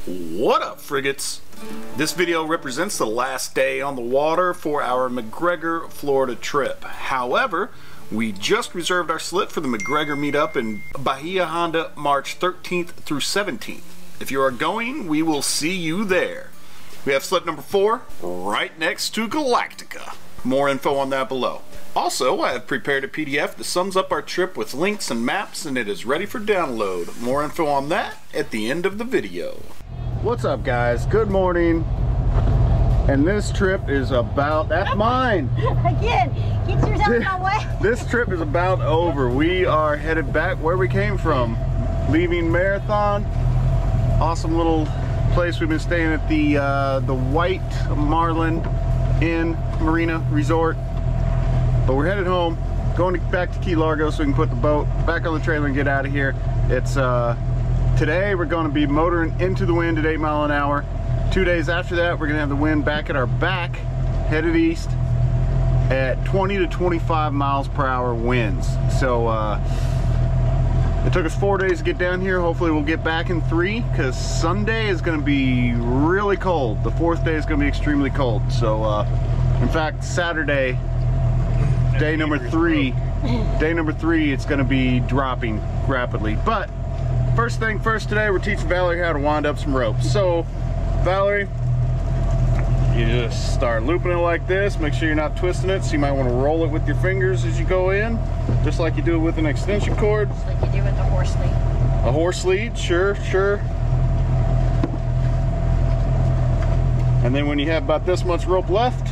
What up, frigates? This video represents the last day on the water for our MacGregor, Florida trip. However, we just reserved our slip for the MacGregor meetup in Bahia, Honda, March 13th through 17th. If you are going, we will see you there. We have slip number 4 right next to Galactica. More info on that below. Also, I have prepared a PDF that sums up our trip with links and maps, and it is ready for download. More info on that at the end of the video. What's up, guys? Good morning. And this trip is about, that's mine. Again, keep yourself in my way. This trip is about over. We are headed back where we came from. Leaving Marathon. Awesome little place. We've been staying at the White Marlin Inn Marina Resort. But we're headed home, going back to Key Largo so we can put the boat back on the trailer and get out of here. It's today we're going to be motoring into the wind at 8 miles an hour. 2 days after that, we're going to have the wind back at our back, headed east at 20 to 25 miles per hour winds. So it took us 4 days to get down here. Hopefully we'll get back in 3, because Sunday is going to be really cold. The 4th day is going to be extremely cold. So in fact, Saturday, day number 3, it's going to be dropping rapidly. But first thing first, today we're teaching Valerie how to wind up some ropes. So Valerie, you just start looping it like this. Make sure you're not twisting it, so you might want to roll it with your fingers as you go in, just like you do with an extension cord. Just like you do with a horse lead. A horse lead, sure. And then when you have about this much rope left,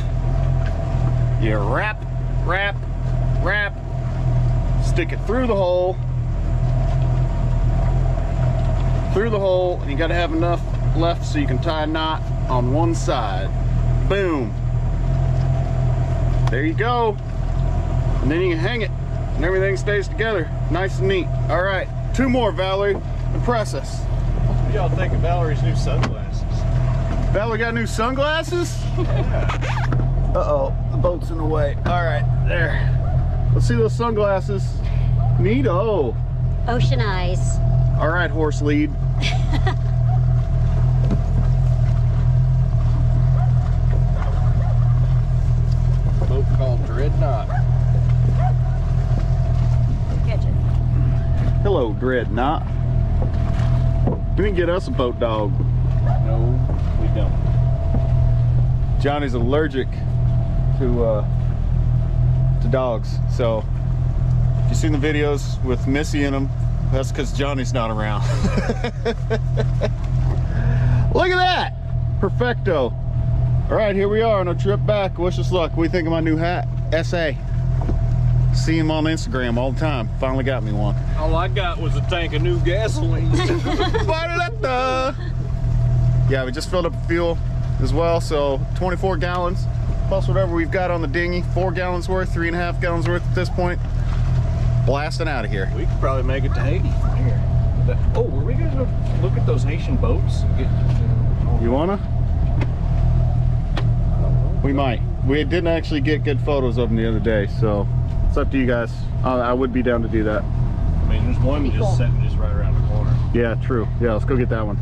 you wrap, stick it through the hole, and you got to have enough left so you can tie a knot on one side. Boom. There you go. And then you can hang it and everything stays together nice and neat. All right, 2 more, Valerie. Impress us. What do y'all think of Valerie's new sunglasses? Valerie got new sunglasses? Yeah. Uh-oh, the boat's in the way. All right, there. Let's see those sunglasses. Neato. Ocean eyes. All right, horse lead. Boat called Dreadnought. Catch it. Hello, Dreadnought. We didn't get us a boat dog. No, we don't. Johnny's allergic to dogs, so if you've seen the videos with Missy in them, that's because Johnny's not around. Look at that! Perfecto. All right, here we are on our trip back. Wish us luck. What do you think of my new hat? SA. See him on Instagram all the time. Finally got me one. All I got was a tank of new gasoline. Yeah, we just filled up fuel as well, so 24 gallons plus whatever we've got on the dinghy. 4 gallons worth, 3.5 gallons worth at this point. Blasting out of here. We could probably make it to Haiti from here. Oh, were we gonna look at those Haitian boats? You wanna? We might. We didn't actually get good photos of them the other day, so it's up to you guys. I would be down to do that. I mean, there's one just sitting just right around the corner. Yeah, true. Yeah, let's go get that one.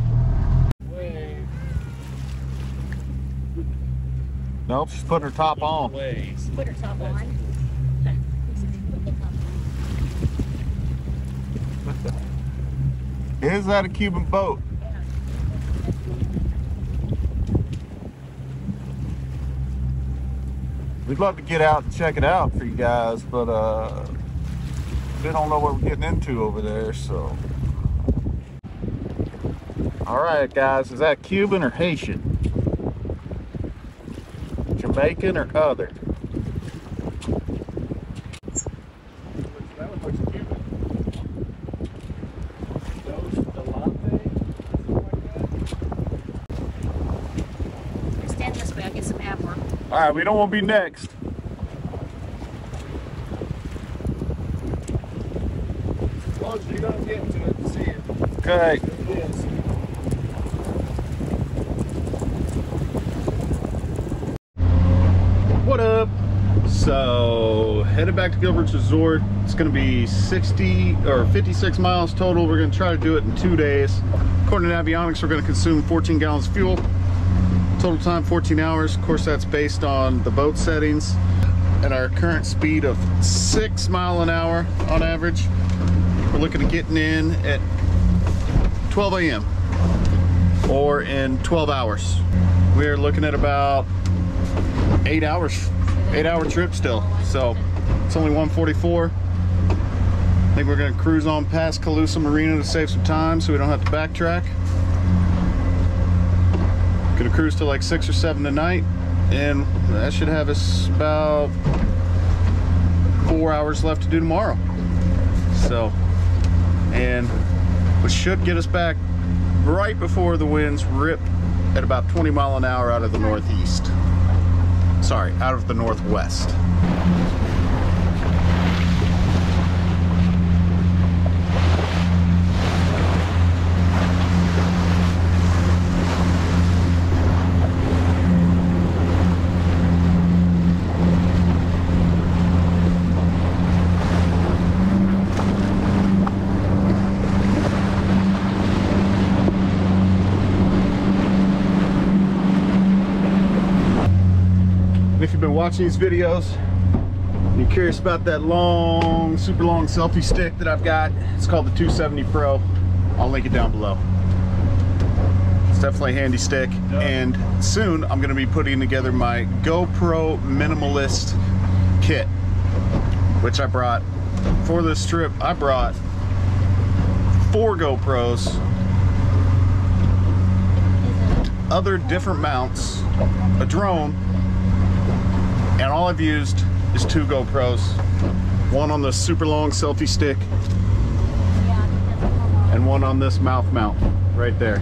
Nope, she's putting her top on. Put her top on. Is that a Cuban boat? We'd love to get out and check it out for you guys, but we don't know what we're getting into over there, so. All right, guys, is that Cuban or Haitian? Jamaican or other? Stand this way, I'll get some ab work. All right, we don't want to be next. As long as you don't get to it to see it. Okay. What up? So headed back to Gilberts Resort. It's going to be 56 miles total. We're going to try to do it in 2 days. According to Avionics, we're going to consume 14 gallons of fuel. Total time 14 hours. Of course, that's based on the boat settings. At our current speed of 6 miles an hour on average, we're looking at getting in at 12 a.m. or in 12 hours. We're looking at about 8 hours, 8-hour trip still. So it's only 1:44. I think we're gonna cruise on past Calusa Marina to save some time so we don't have to backtrack. Gonna cruise till like 6 or 7 tonight, and that should have us about 4 hours left to do tomorrow. So, and which should get us back right before the winds rip at about 20 miles an hour out of the northeast. Sorry, out of the northwest. If you've been watching these videos and you're curious about that long, super long selfie stick that I've got, it's called the 270 Pro. I'll link it down below. It's definitely a handy stick. And soon I'm going to be putting together my GoPro minimalist kit, which I brought for this trip. I brought 4 GoPros, other different mounts, a drone, and all I've used is 2 GoPros, one on the super long selfie stick and one on this mouth mount right there.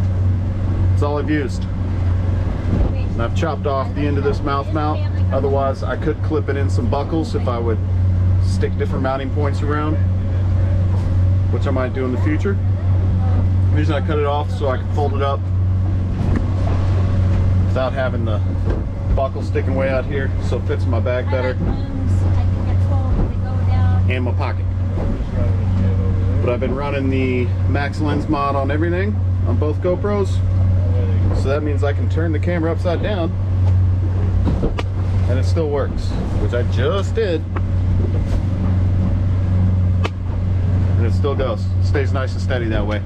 That's all I've used. And I've chopped off the end of this mouth mount. Otherwise I could clip it in some buckles if I would stick different mounting points around, which I might do in the future. The reason I cut it off so I can fold it up without having the buckle sticking way out here, so it fits in my bag better and my pocket. But I've been running the max lens mod on everything on both GoPros, so that means I can turn the camera upside down and it still works, which I just did, and it still goes. It stays nice and steady that way.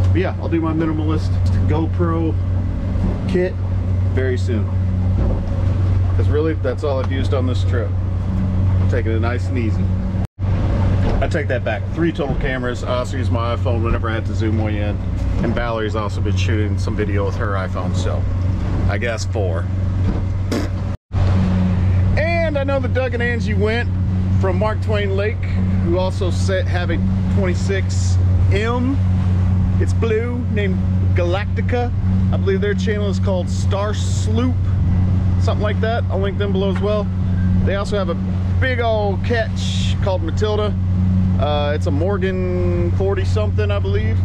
But yeah, I'll do my minimalist GoPro kit very soon. Because really, that's all I've used on this trip. Taking it nice and easy. I take that back. 3 total cameras. I also use my iPhone whenever I had to zoom way in. And Valerie's also been shooting some video with her iPhone, so I guess 4. And I know that Doug and Angie went from Mark Twain Lake, who also have a 26M. It's blue, named Galactica. I believe their channel is called StarSloop, something like that. I'll link them below as well. They also have a big old catch called Matilda. It's a Morgan 40 something, I believe.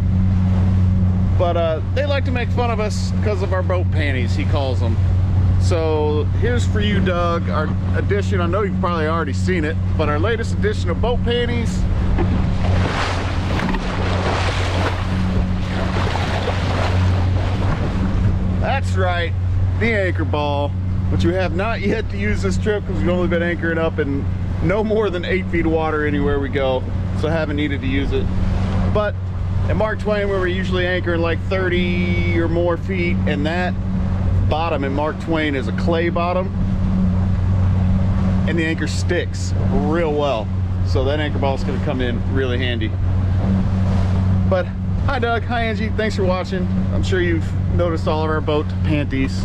But they like to make fun of us because of our boat panties, he calls them. So here's for you, Doug, our edition. I know you've probably already seen it, but our latest edition of boat panties. That's right, the anchor ball, which we have not yet to use this trip because we've only been anchoring up in no more than 8 feet of water anywhere we go, so I haven't needed to use it. But at Mark Twain, where we're usually anchoring like 30 or more feet, and that bottom in Mark Twain is a clay bottom, and the anchor sticks real well, so that anchor ball is going to come in really handy. But hi Doug, hi Angie, thanks for watching. I'm sure you've noticed all of our boat panties.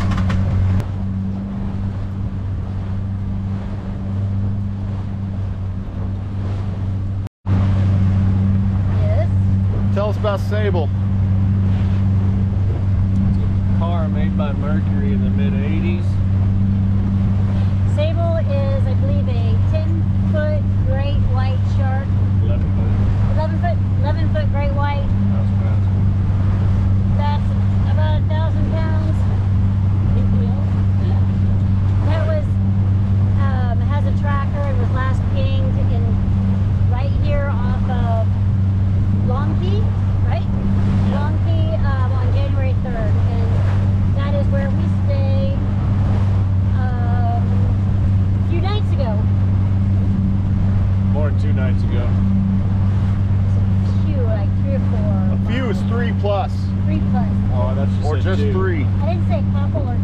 Yes. Tell us about Sable. It's a car made by Mercury in the mid-80s. Sable is, I believe, a 10-foot great white shark. 11-foot great white. That's about 1,000 pounds. That was, it has a tracker. It was last pinged in 3 foot. Oh, that's Or just two. 3. I didn't say couple or 2.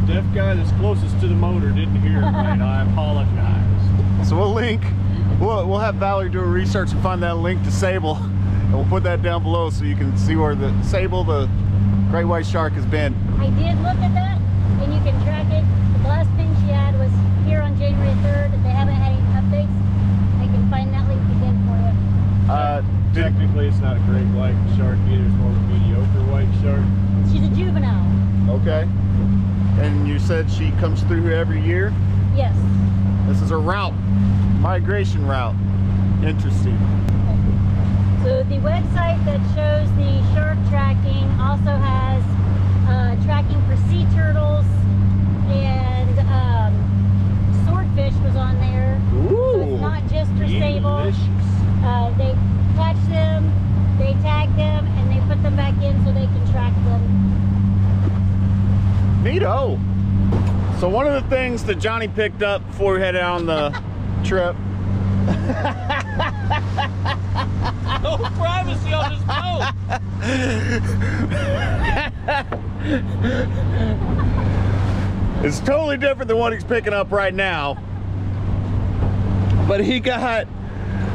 The deaf guy that's closest to the motor didn't hear it right. I apologize. So we'll have Valerie do a research and find that link to Sable, and we'll put that down below so you can see where the Sable, the great white shark, has been. I did look at that, and you can track it. The last thing she had was here on January 3rd. If they haven't had any updates, I can find that link again for you. Technically, it's not a great white shark either. It's more of a mediocre white shark. She's a juvenile. Okay. And you said she comes through here every year? Yes. This is a route, migration route. Interesting. So the website that shows the shark tracking also has tracking for sea turtles, and swordfish was on there. Ooh. So it's not just for Sable. Delicious. They catch them, they tag them, and they put them back in so they can track them. Neato. So one of the things that Johnny picked up before we headed on the trip. No privacy on this boat. It's totally different than what he's picking up right now. But he got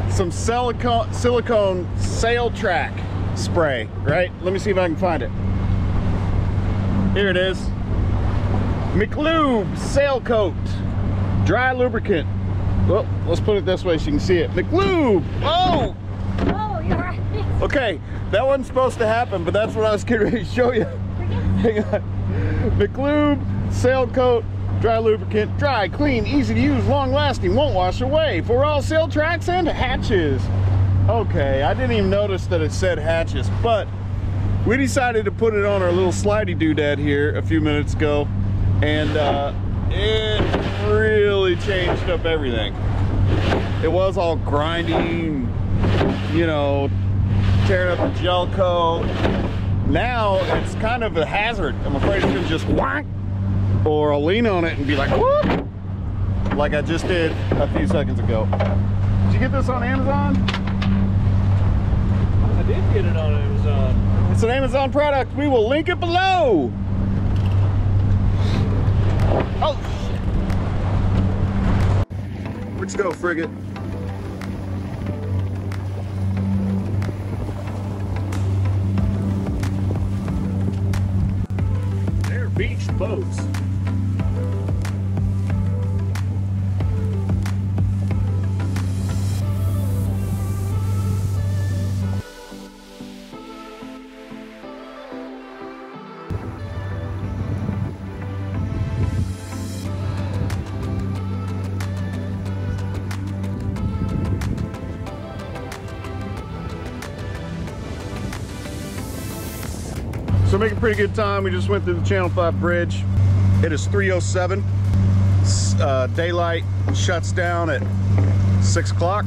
some silicone sail track spray, right? Let me see if I can find it. Here it is. McLube Sail Coat Dry Lubricant. Well, let's put it this way so you can see it. McLube! Oh! Oh, you're right. Okay, that wasn't supposed to happen, but that's what I was getting ready to show you. Hang on. McLube Sail Coat Dry Lubricant. Dry, clean, easy to use, long lasting, won't wash away. For all sail tracks and hatches. Okay, I didn't even notice that it said hatches, but we decided to put it on our little slidey doodad here a few minutes ago, and it really changed up everything. It was all grinding, you know, tearing up the gel coat. Now it's kind of a hazard. I'm afraid it's gonna just whack, or I'll lean on it and be like, whoop, like I just did a few seconds ago. Did you get this on Amazon? I did get it on Amazon. It's an Amazon product. We will link it below. Oh, where'd you go, frigate? They're beach boats. So making pretty good time. We just went through the Channel 5 bridge. It is 3:07. Daylight shuts down at 6 o'clock.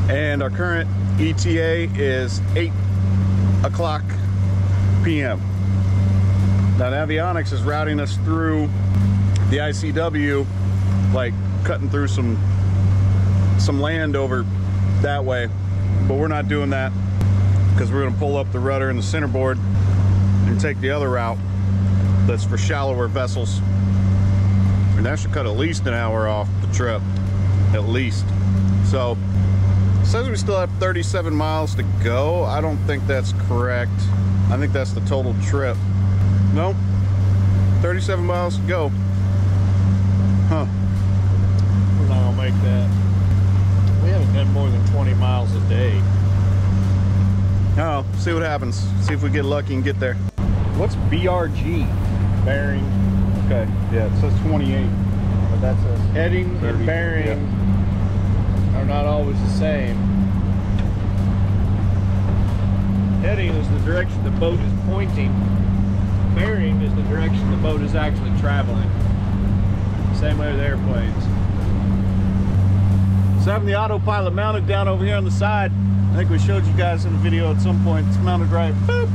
And our current ETA is 8 o'clock p.m. Now Navionics is routing us through the ICW, like cutting through some land over that way. But we're not doing that because we're gonna pull up the rudder and the centerboard and take the other route that's for shallower vessels. And that should cut at least an hour off the trip, at least. So it says we still have 37 miles to go. I don't think that's correct. I think that's the total trip. No, 37 miles to go. Huh. We're not gonna make that. We haven't done more than 20 miles a day. Oh, see what happens. See if we get lucky and get there. What's BRG? Bearing. Okay, yeah, it says 28, but that says Heading 30, and bearing are not always the same. Heading is the direction the boat is pointing. Bearing is the direction the boat is actually traveling. Same way with airplanes. So having the autopilot mounted down over here on the side, I think we showed you guys in the video at some point. It's mounted right, boop.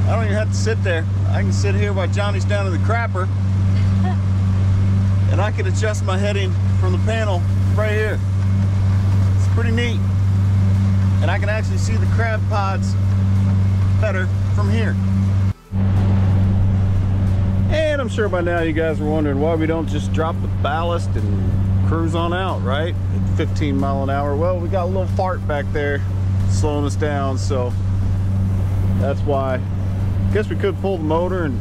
I don't even have to sit there. I can sit here while Johnny's down in the crapper. And I can adjust my heading from the panel right here. It's pretty neat. And I can actually see the crab pods from here. And I'm sure by now you guys are wondering why we don't just drop the ballast and cruise on out, right? At 15 mile an hour. Well, we got a little fart back there slowing us down, so that's why. I guess we could pull the motor and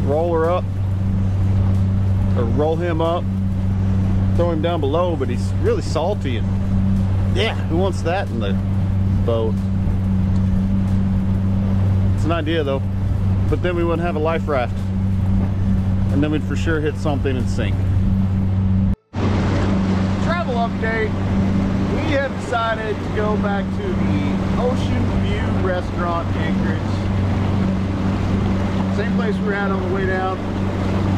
roll her up, or roll him up, throw him down below, but he's really salty, and yeah, who wants that in the boat? It's an idea though, but then we wouldn't have a life raft, and then we'd for sure hit something and sink. Travel update. We have decided to go back to the Ocean View Restaurant, Anchorage. Same place we were at on the way down.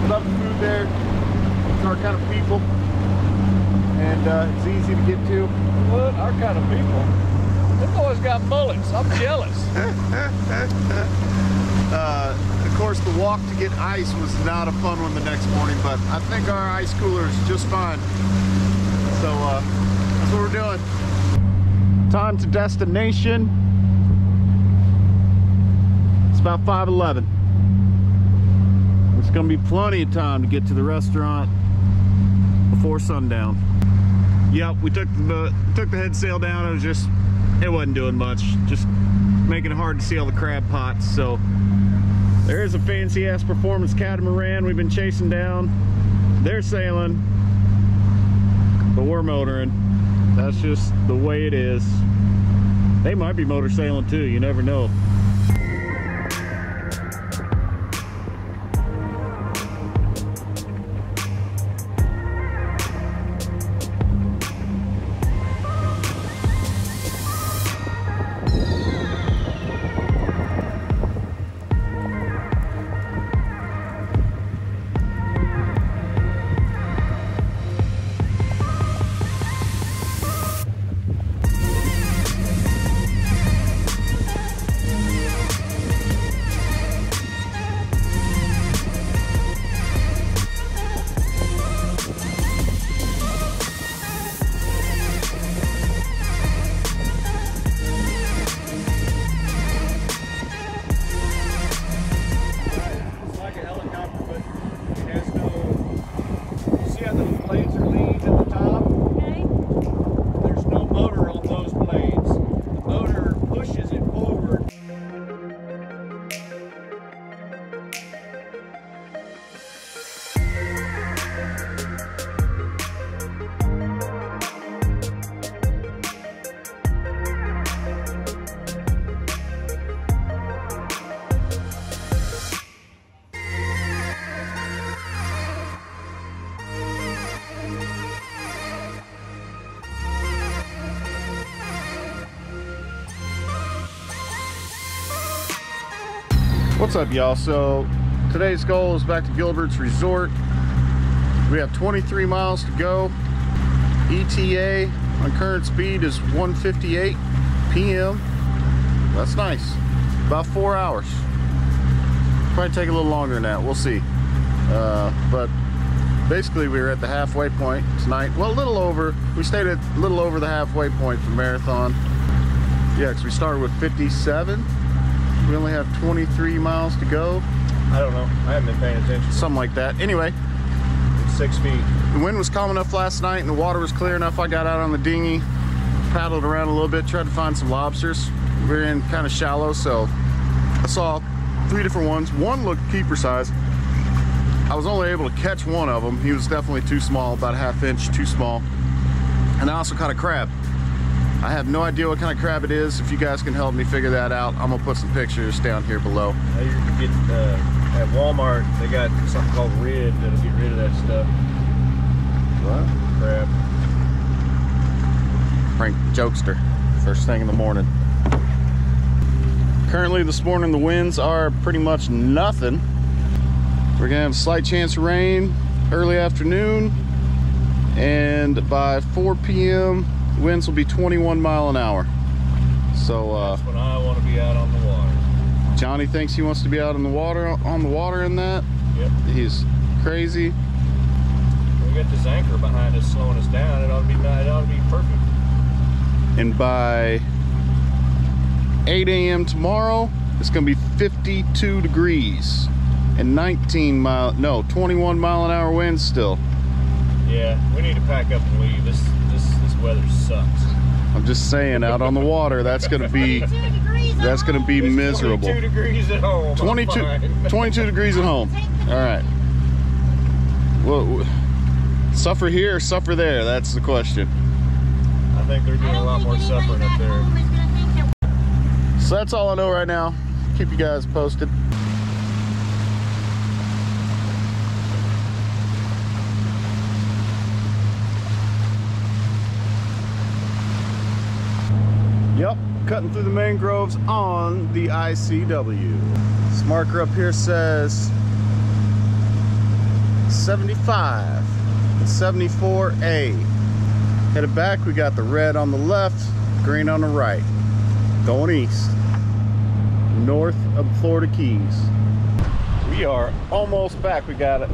Love the food there. It's our kind of people. And it's easy to get to. What? Our kind of people? Them boys got mullets. I'm jealous. Of course, the walk to get ice was not a fun one the next morning, but I think our ice cooler is just fine. So that's what we're doing. Time to destination. It's about 5:11. There's gonna be plenty of time to get to the restaurant before sundown. Yep, we took the head sail down. It wasn't doing much, just making it hard to see all the crab pots. So there is a fancy ass performance catamaran we've been chasing down. They're sailing, but we're motoring. That's just the way it is. They might be motor sailing too, you never know. What's up, y'all? So today's goal is back to Gilberts Resort. We have 23 miles to go. ETA on current speed is 1:58 p.m. That's nice. About 4 hours. Probably take a little longer than that. We'll see. But basically we were at the halfway point tonight. Well, a little over. We stayed at a little over the halfway point for Marathon. Yeah, because we started with 57. We only have 23 miles to go. I don't know. I haven't been paying attention. Something like that. Anyway. It's 6 feet. The wind was calm enough last night and the water was clear enough. I got out on the dinghy, paddled around a little bit, tried to find some lobsters. We were in kind of shallow, so I saw 3 different ones. One looked keeper size. I was only able to catch one of them. He was definitely too small, about a ½ inch too small. And I also caught a crab. I have no idea what kind of crab it is. If you guys can help me figure that out, I'm gonna put some pictures down here below. Now you can get at Walmart. They got something called Rid that'll get rid of that stuff. What? Crab. Prank jokester. First thing in the morning. Currently this morning the winds are pretty much nothing. We're gonna have a slight chance of rain early afternoon, and by 4 p.m. winds will be 21 mile an hour. So that's when I want to be out on the water. Johnny thinks he wants to be out on the water in that. Yep. He's crazy. We got this anchor behind us slowing us down. It ought to be perfect. And by 8 a.m. tomorrow, it's gonna be 52 degrees and 21 mile an hour winds still. Yeah, we need to pack up and leave. This weather sucks. I'm just saying, out on the water, that's gonna be miserable. 22 degrees at home. 22 degrees at home. All right. Well, suffer here or suffer there? That's the question. I think they're doing a lot more suffering up there. So that's all I know right now. Keep you guys posted. Yep, cutting through the mangroves on the ICW. This marker up here says 75 and 74A. Headed back, we got the red on the left, green on the right. Going east, north of the Florida Keys. We are almost back. We'd have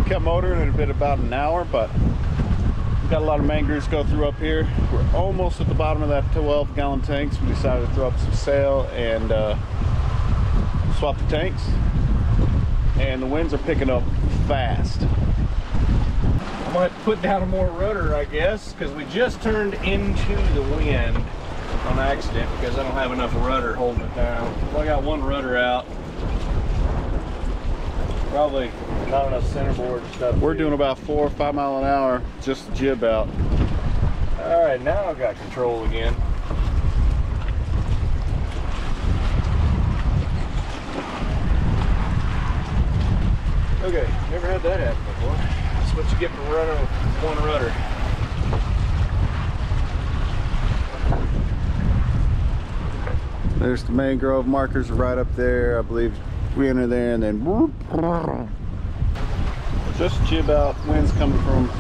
kept motoring, it'd have been about an hour, but we've got a lot of mangroves to go through up here. We're almost at the bottom of that 12-gallon tanks. We decided to throw up some sail and swap the tanks. And the winds are picking up fast. I might put down a more rudder, I guess, because we just turned into the wind on accident because I don't have enough rudder holding it down. Well, I got one rudder out. Probably not enough centerboard and stuff. We're doing about 4 or 5 mile an hour, just the jib out. All right, now I've got control again. Okay, never had that happen before. That's what you get for running with one rudder. There's the mangrove markers right up there. I believe we enter there and then whoop, just jib out. Winds coming from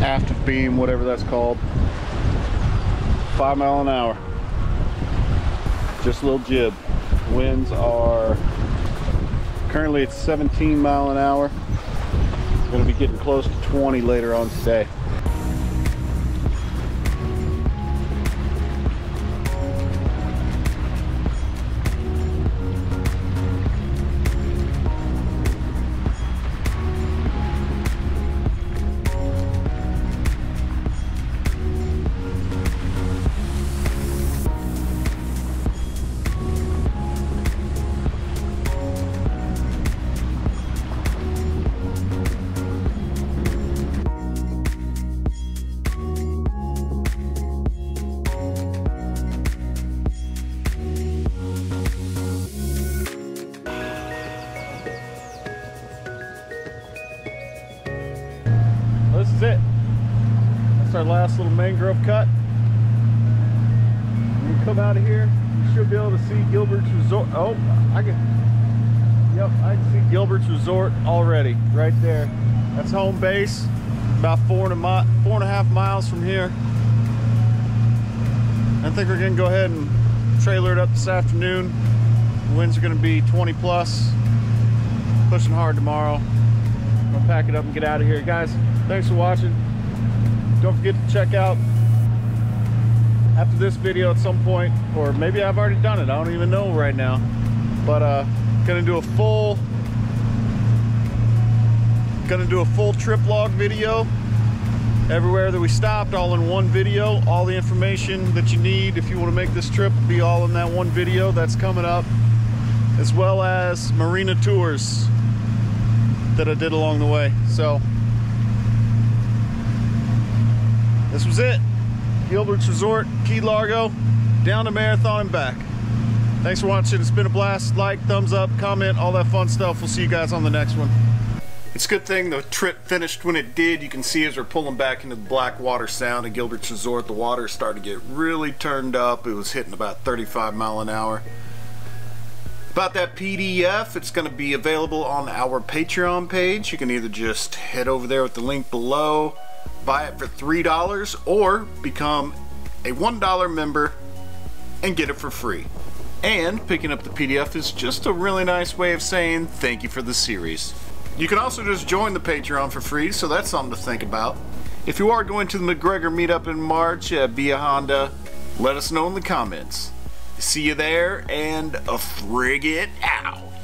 aft of beam, whatever that's called. 5 mile an hour. Just a little jib. Winds are currently at 17 mile an hour. It's going to be getting close to 20 later on today. This is it. That's our last little mangrove cut. When we come out of here, you should be able to see Gilberts Resort. Oh, I can see Gilberts Resort already, right there. That's home base, about 4.5 miles from here. I think we're gonna go ahead and trailer it up this afternoon. The winds are gonna be 20 plus, pushing hard tomorrow. I'm gonna pack it up and get out of here. Guys, thanks for watching. Don't forget to check out after this video at some point, or maybe I've already done it, I don't even know right now, but gonna do a full trip log video everywhere that we stopped, all in one video. All the information that you need if you want to make this trip will be all in that one video that's coming up, as well as marina tours that I did along the way. So this was it. Gilberts Resort, Key Largo, down to Marathon and back. Thanks for watching. It's been a blast. Like, thumbs up, comment, all that fun stuff. We'll see you guys on the next one. It's a good thing the trip finished when it did. You can see as we're pulling back into the black water sound at Gilberts Resort, the water started to get really turned up. It was hitting about 35 mile an hour. About that PDF, it's going to be available on our Patreon page. You can either just head over there with the link below, buy it for $3, or become a $1 member and get it for free. And picking up the PDF is just a really nice way of saying thank you for the series. You can also just join the Patreon for free, so that's something to think about. If you are going to the MacGregor meetup in March at Bahia, let us know in the comments. See you there, and a frigate out.